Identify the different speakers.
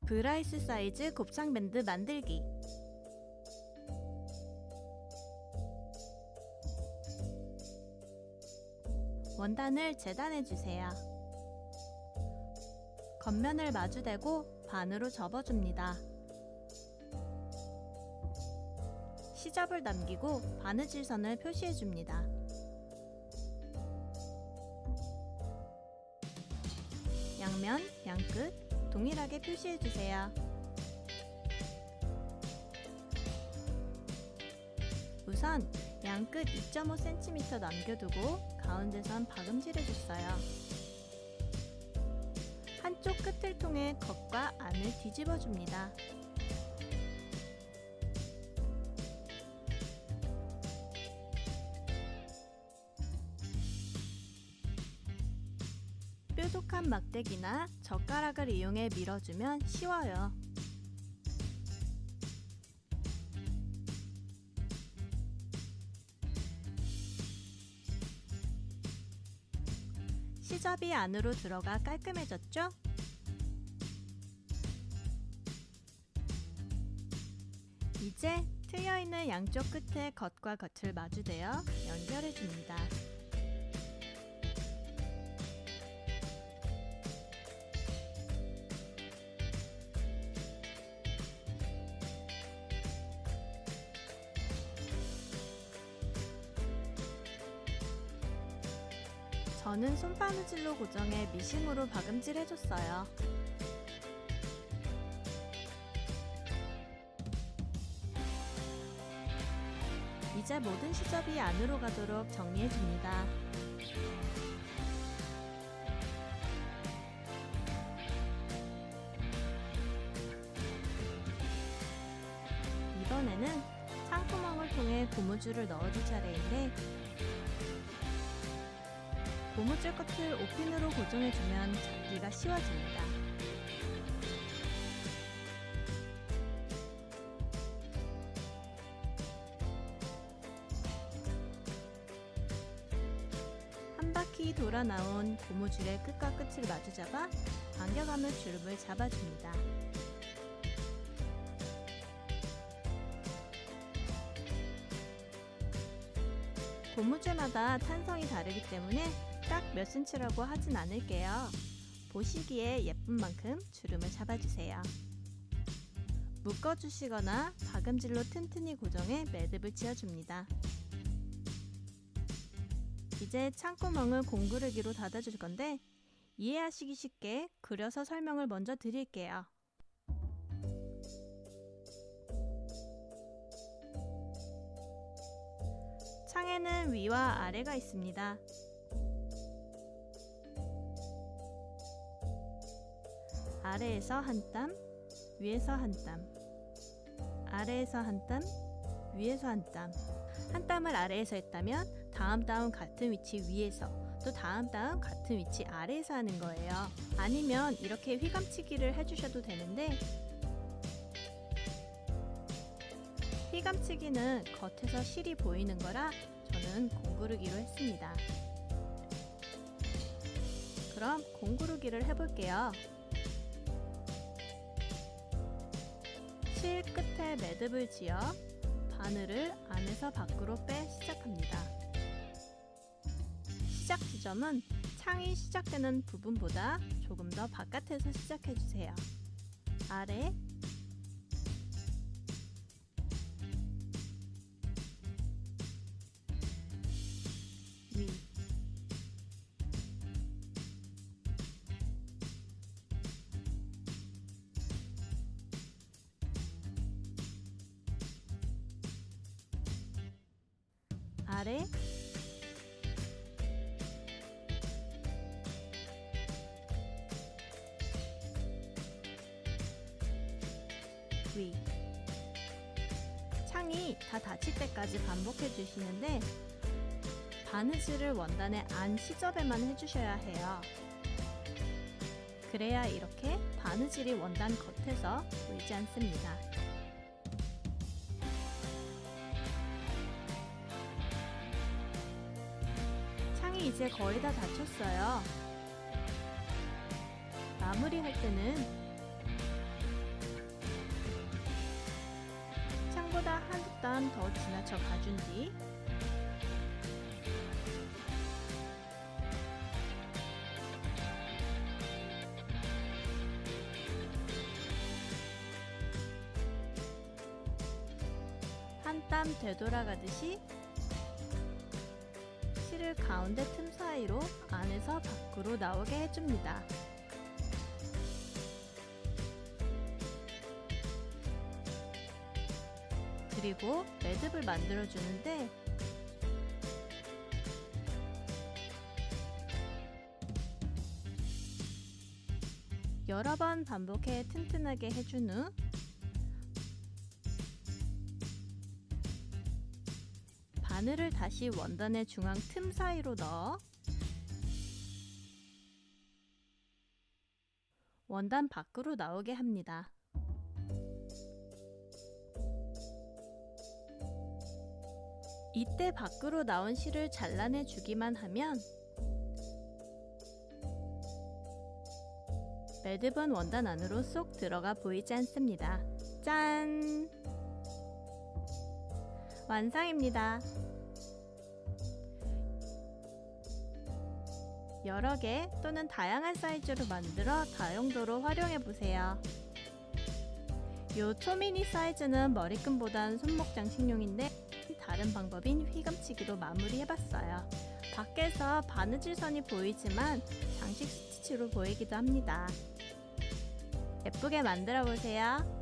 Speaker 1: 브라이스 사이즈 곱창 밴드 만들기. 원단을 재단해주세요. 겉면을 마주대고 반으로 접어줍니다. 시접을 남기고 바느질선을 표시해줍니다. 양면, 양끝 동일하게 표시해주세요. 우선 양끝 2.5cm 남겨두고 가운데선 박음질해줬어요. 한쪽 끝을 통해 겉과 안을 뒤집어줍니다. 뾰족한 막대기나 젓가락을 이용해 밀어주면 쉬워요. 시접이 안으로 들어가 깔끔해졌죠? 이제 트여있는 양쪽 끝에 겉과 겉을 마주대어 연결해줍니다. 저는 손바느질로 고정해 미싱으로 박음질 해줬어요. 이제 모든 시접이 안으로 가도록 정리해줍니다. 이번에는 창구멍을 통해 고무줄을 넣어줄 차례인데 고무줄 끝을 오핀으로 고정해주면 잡기가 쉬워집니다. 한 바퀴 돌아 나온 고무줄의 끝과 끝을 마주잡아 당겨가며 주름을 잡아줍니다. 고무줄마다 탄성이 다르기 때문에 딱 몇 cm라고 하진 않을게요. 보시기에 예쁜 만큼 주름을 잡아주세요. 묶어주시거나 박음질로 튼튼히 고정해 매듭을 지어줍니다. 이제 창구멍을 공구르기로 닫아줄 건데 이해하시기 쉽게 그려서 설명을 먼저 드릴게요. 창에는 위와 아래가 있습니다. 아래에서 한 땀, 위에서 한 땀, 아래에서 한 땀, 위에서 한 땀. 한 땀을 아래에서 했다면 다음 땀은 같은 위치 위에서, 또 다음 땀은 같은 위치 아래에서 하는 거예요. 아니면 이렇게 휘감치기를 해주셔도 되는데 휘감치기는 겉에서 실이 보이는 거라 저는 공구르기로 했습니다. 그럼 공구르기를 해볼게요. 실 끝에 매듭을 지어 바늘을 안에서 밖으로 빼 시작합니다. 시작 지점은 창이 시작되는 부분보다 조금 더 바깥에서 시작해주세요. 아래, 위, 아래, 위. 창이 다 닫힐 때까지 반복해 주시는데 바느질을 원단의 안 시접에만 해주셔야 해요. 그래야 이렇게 바느질이 원단 겉에서 보이지 않습니다. 창이 이제 거의 다 닫혔어요. 마무리할 때는 창보다 한두 땀 더 지나쳐 가준 뒤 한 땀 되돌아가듯이 실을 가운데 틈 사이로 안에서 밖으로 나오게 해줍니다. 그리고 매듭을 만들어 주는데 여러 번 반복해 튼튼하게 해준 후 바늘을 다시 원단의 중앙 틈 사이로 넣어 원단 밖으로 나오게 합니다. 이때 밖으로 나온 실을 잘라내 주기만 하면 매듭은 원단 안으로 쏙 들어가 보이지 않습니다. 짠! 완성입니다. 여러 개 또는 다양한 사이즈로 만들어 다용도로 활용해 보세요. 요 초미니 사이즈는 머리끈보단 손목 장식용인데 다른 방법인 휘감치기로 마무리해봤어요. 밖에서 바느질 선이 보이지만 장식 스티치로 보이기도 합니다. 예쁘게 만들어 보세요.